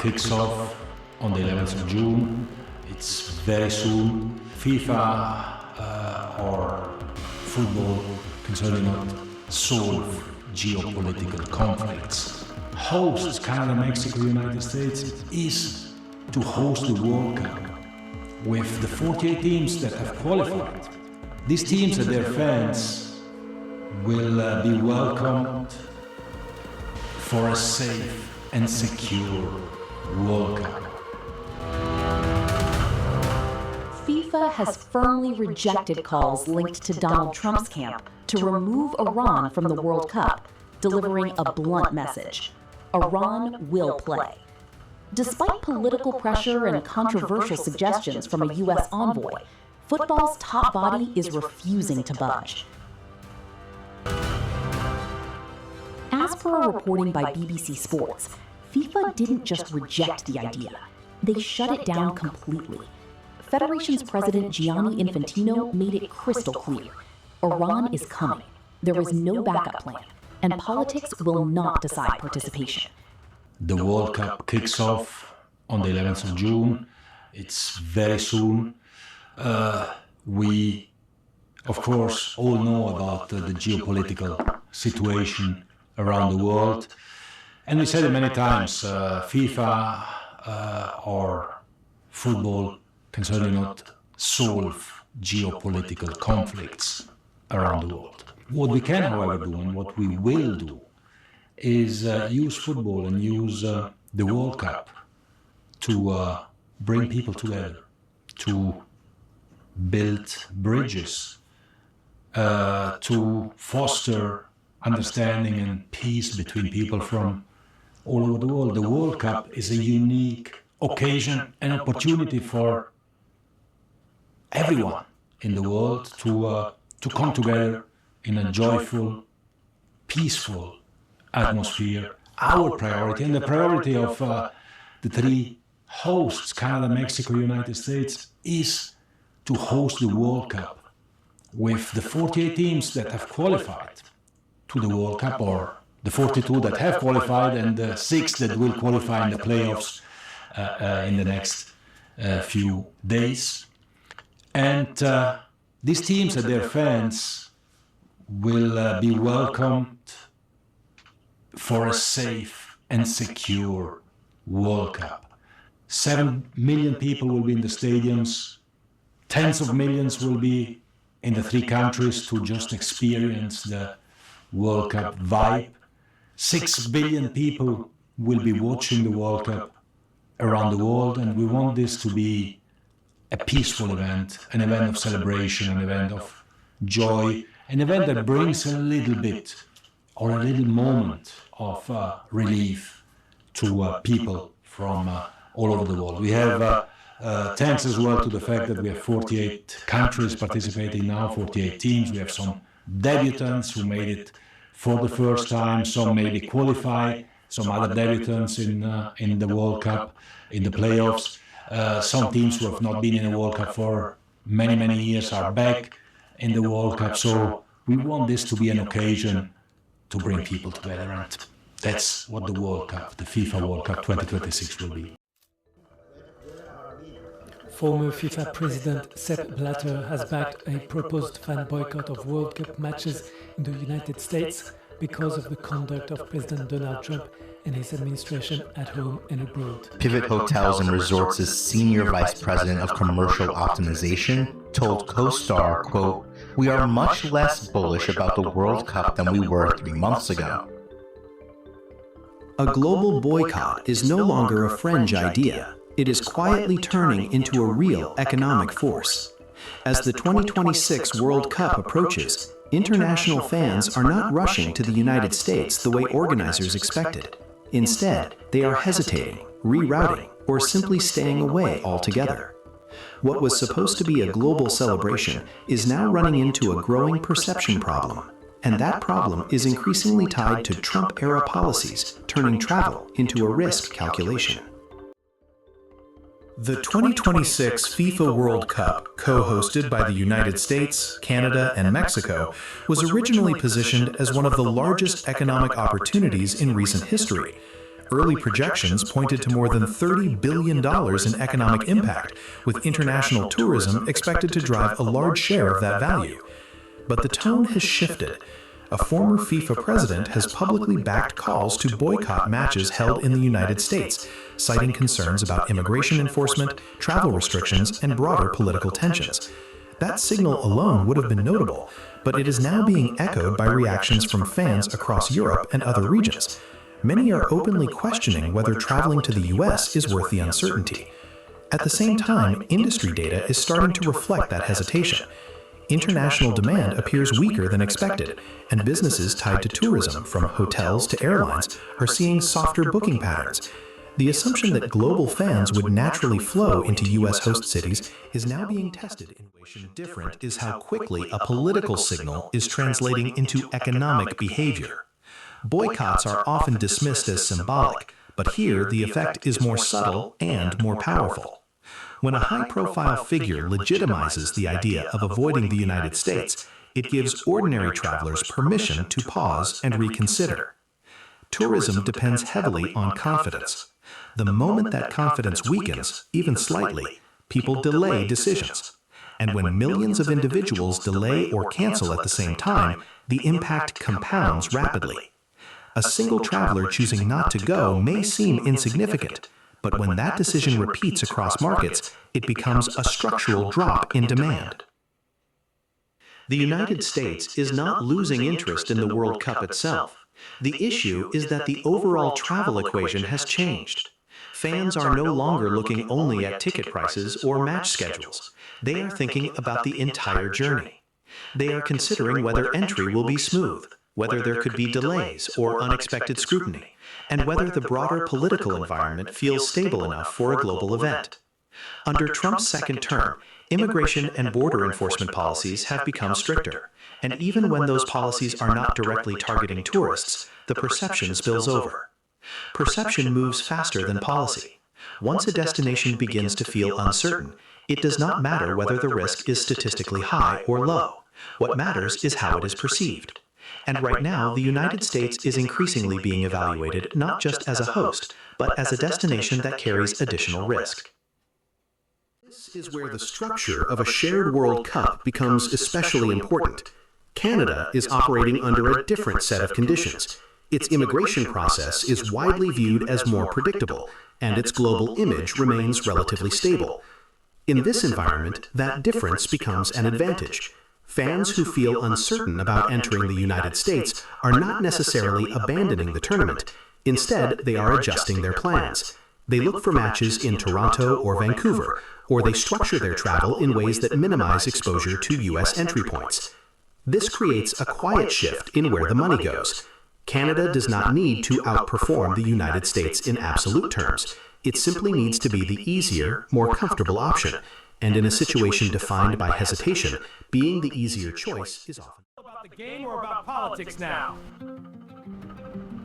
kicks off on the 11th of June. It's very soon. FIFA or football can certainly not solve geopolitical conflicts. Hosts Canada, Mexico, United States is to host the World Cup with the 48 teams that have qualified. These teams and their fans will be welcomed for a safe and secure World Cup. FIFA has firmly rejected calls linked to Donald Trump's camp to remove Iran from the World Cup, delivering a blunt message: Iran will play. Despite political pressure and controversial suggestions from a U.S. envoy, football's top body is refusing to budge. As per a reporting by BBC Sports, FIFA didn't just reject the idea, they shut it down completely. Federation's president Gianni Infantino made it crystal clear: Iran is coming, there is no backup plan, and politics will not decide participation. The World Cup kicks off on the 11th of June. It's very soon. We, of course, all know about the geopolitical situation around the world. And we said it many times, FIFA or football can certainly not solve geopolitical conflicts around the world. What we can, however, do, and what we will do, is use football and use the World Cup to bring people together, to build bridges, to foster understanding and peace between people from all over the world. The World Cup is a unique occasion and opportunity for everyone in the world to come together in a joyful, peaceful atmosphere. Our priority, and the priority of the three hosts, Canada, Mexico, United States, is to host the World Cup with the 48 teams that have qualified to the World Cup, or the 42 that have qualified and the 6 that will qualify in the playoffs in the next few days. And these teams and their fans will be welcomed for a safe and secure World Cup. 7 million people will be in the stadiums. Tens of millions will be in the three countries to just experience the World Cup vibe. 6 billion people will be watching the World Cup around the world, and we want this to be a peaceful event, an event of celebration, an event of joy, an event that brings a little bit or a little moment of relief to people from all over the world. We have thanks as well to the fact that we have 48 countries participating now, 48 teams. We have some debutants who made it for the first time, some maybe qualify, some other debutants in the World Cup, in the playoffs. Some teams who have not been in the World Cup for many, many years are back in the World Cup. So we want this to be an occasion to bring people together, and that's what the World Cup, the FIFA World Cup 2026 will be. Former FIFA President Sepp Blatter has backed a proposed fan boycott of World Cup matches in the United States because of the conduct of President Donald Trump and his administration at home and abroad. Pivot Hotels and Resorts' Senior Vice President of Commercial Optimization told CoStar, quote, "We are much less bullish about the World Cup than we were 3 months ago." A global boycott is no longer a fringe idea. It is quietly turning into a real economic force. As the 2026 World Cup approaches, international fans are not rushing to the United States the way organizers expected. Instead, they are hesitating, rerouting, or simply staying away altogether. What was supposed to be a global celebration is now running into a growing perception problem, and that problem is increasingly tied to Trump-era policies, turning travel into a risk calculation. The 2026 FIFA World Cup, co-hosted by the United States, Canada, and Mexico, was originally positioned as one of the largest economic opportunities in recent history, Early projections pointed to more than $30 billion in economic impact, with international tourism expected to drive a large share of that value. But the tone has shifted. A former FIFA president has publicly backed calls to boycott matches held in the United States, citing concerns about immigration enforcement, travel restrictions, and broader political tensions. That signal alone would have been notable, but it is now being echoed by reactions from fans across Europe and other regions. Many are openly questioning whether traveling to the US is worth the uncertainty. At the same time, industry data is starting to reflect that hesitation. International demand appears weaker than expected, and businesses tied to tourism, from hotels to airlines, are seeing softer booking patterns. The assumption that global fans would naturally flow into U.S. host cities is now being tested in ways different is how quickly a political signal is translating into economic behavior. Boycotts are often dismissed as symbolic, but here the effect is more subtle and more powerful. When a high-profile figure legitimizes the idea of avoiding the United States, it gives ordinary travelers permission to pause and reconsider. Tourism depends heavily on confidence. The moment that confidence weakens, even slightly, people delay decisions. And when millions of individuals delay or cancel at the same time, the impact compounds rapidly. A single traveler choosing not to go may seem insignificant, but when that decision repeats across markets, it becomes a structural drop in demand. The United States is not losing interest in the World Cup itself. The issue is that the overall travel equation has changed. Fans are no longer looking only at ticket prices or match schedules. They are thinking about the entire journey. They are considering whether entry will be smooth, whether there could be delays or unexpected scrutiny, and whether the broader political environment feels stable enough for a global event. Under Trump's second term, immigration and border enforcement policies have become stricter, and even when those policies are not directly targeting tourists, the perception spills over. Perception moves faster than policy. Once a destination begins to feel uncertain, it does not matter whether the risk is statistically high or low. What matters is how it is perceived. And right now, the United States is increasingly being evaluated not just as a host, but as a destination that carries additional risk. This is where the structure of a shared World Cup becomes especially important. Canada is operating under a different set of conditions. Its immigration process is widely viewed as more predictable, and its global image remains relatively stable. In this environment, that difference becomes an advantage. Fans who feel uncertain about entering the United States are not necessarily abandoning the tournament. Instead, they are adjusting their plans. They look for matches in Toronto or Vancouver, or they structure their travel in ways that minimize exposure to U.S. entry points. This creates a quiet shift in where the money goes. Canada does not need to outperform the United States in absolute terms. It simply needs to be the easier, more comfortable option. And in a situation defined by hesitation, being the easier choice is often about the game or about politics now.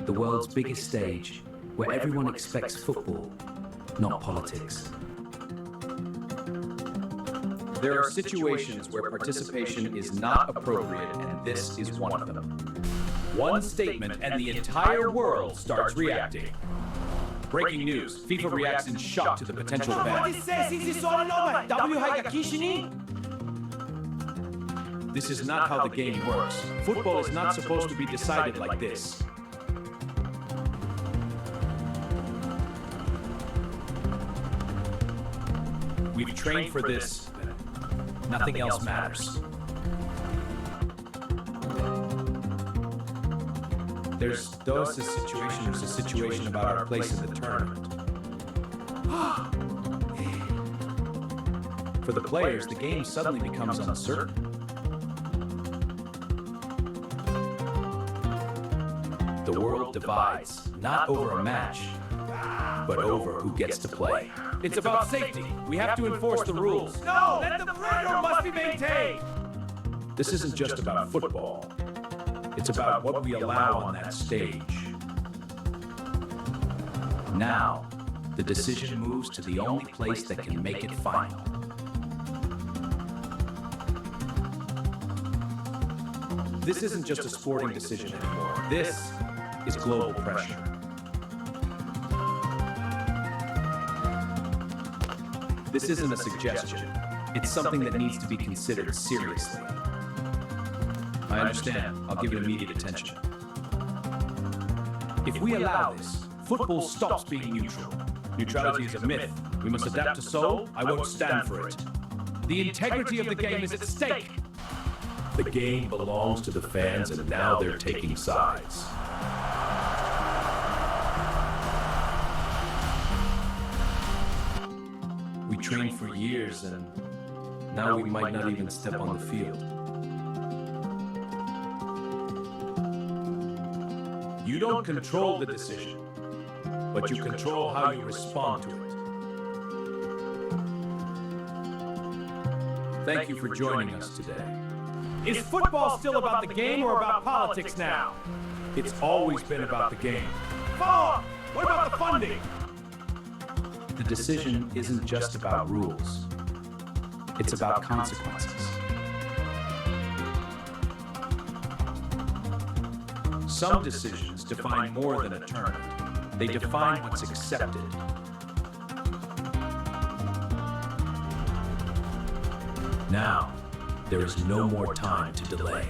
The world's biggest stage, where everyone expects football, not politics. There are situations where participation is not appropriate, and this is one of them. One statement and the entire world starts reacting. Breaking news, FIFA reacts in shock to the potential ban. This is not how the game works. Football is not supposed to be decided like this. We've trained for this. Nothing else matters. There's a situation about our place in the tournament. For the players, the game suddenly becomes uncertain. The world divides, not over a match, but over who gets to play. It's about safety. We have to enforce the rules. No, let the freedom must be maintained. This isn't just about football. It's about what we allow on that stage. Now, the decision moves to the only place that can make it final. This isn't just a sporting decision anymore. This is global pressure. This isn't a suggestion. It's something that needs to be considered seriously. I understand. I'll give it immediate attention. If we allow this, football stops being neutral. Neutrality is a myth. We must adapt to Seoul. I won't stand for it. The integrity of the game is at stake. The game belongs to the fans, and now they're taking sides. We trained for years, and now we might not even step on the field. You don't control the decision, but you control how you respond to it. Thank you for joining us today. Is football still about the game or about politics now? It's always been about the game. Follow up! What about the funding? The decision isn't just about rules. It's about consequences. Some decisions define more than a tournament. They define what's accepted. Now, there is no more time to delay.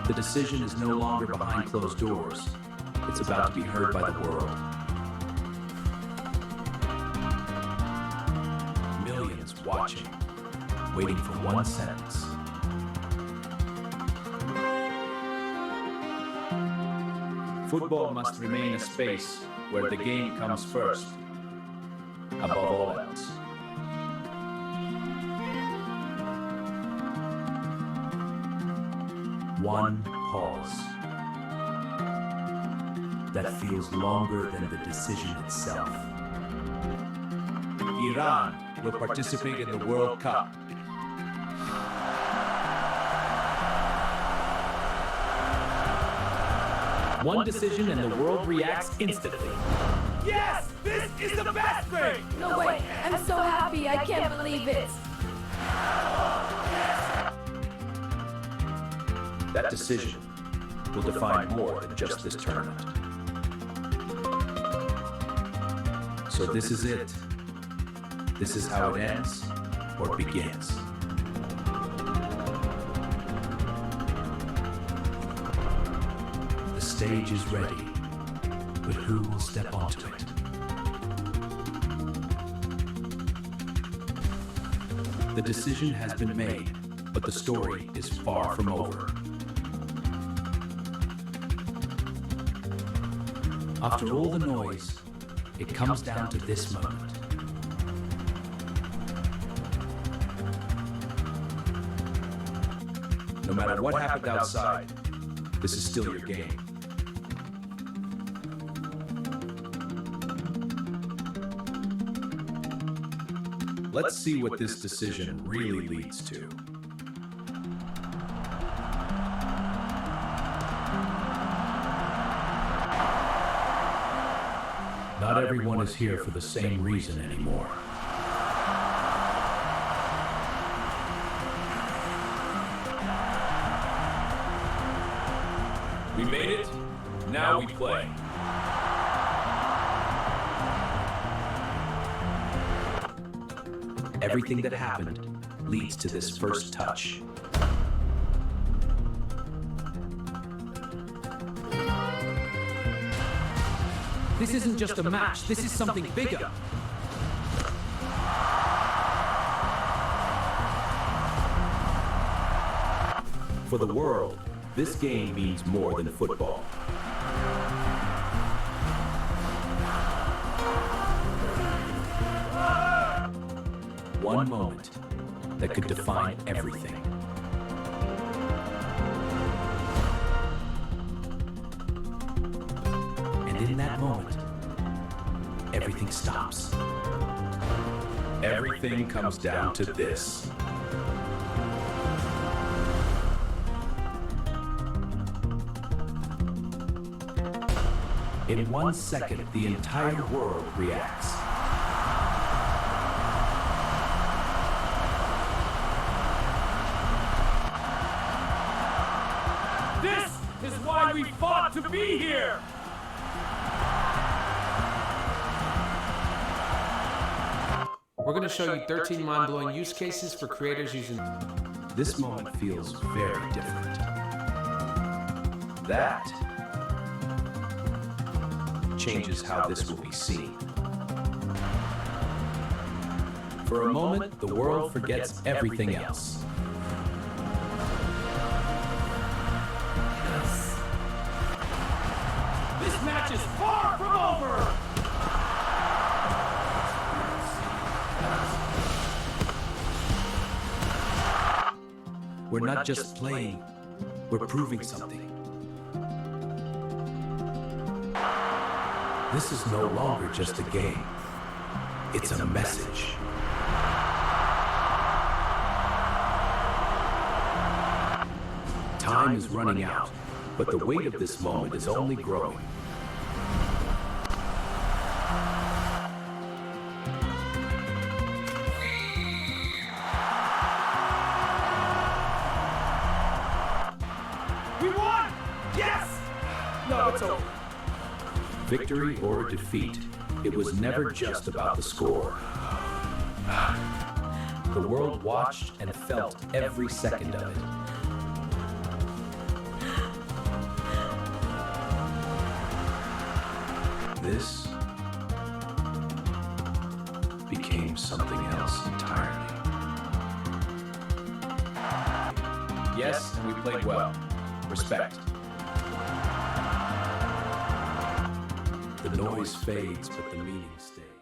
The decision is no longer behind closed doors. It's about to be heard by the world. Millions watching, waiting for one sentence. Football must remain a space where the game comes first, above all else. One pause that feels longer than the decision itself. Iran will participate in the World Cup. One decision and the world reacts instantly. Yes! This is the best thing! No way! I'm so happy, I can't believe it! That decision will define more than just this tournament. So this is it. This is how it ends or begins. The stage is ready, but who will step onto it? The decision has been made, but the story is far from over. After all the noise, it comes down to this moment. No matter what happened outside, this is still your game. Let's see what this decision really leads to. Not everyone is here for the same reason anymore. We made it. Now we play. Everything that happened leads to this first touch. This isn't just a match, this is something bigger. For the world, this game means more than football. One moment that could define everything. And in that moment, everything stops. Everything comes down to this. In 1 second, the entire world reacts. This is why we fought to be here! We're going to show you 13 mind-blowing use cases for creators using... This moment feels very different. That changes how this will be seen. For a moment, the world forgets everything else. This match is far from over! We're not just playing, we're proving something. This is no longer just a game. It's a message. Time is running out, but the weight of this moment is only growing. We won! Yes! No, it's over. Victory or defeat, it was never just about the score. The world watched and felt every second of it. This became something else entirely. Yes, and we played well. Respect. The noise fades, but the meaning stays.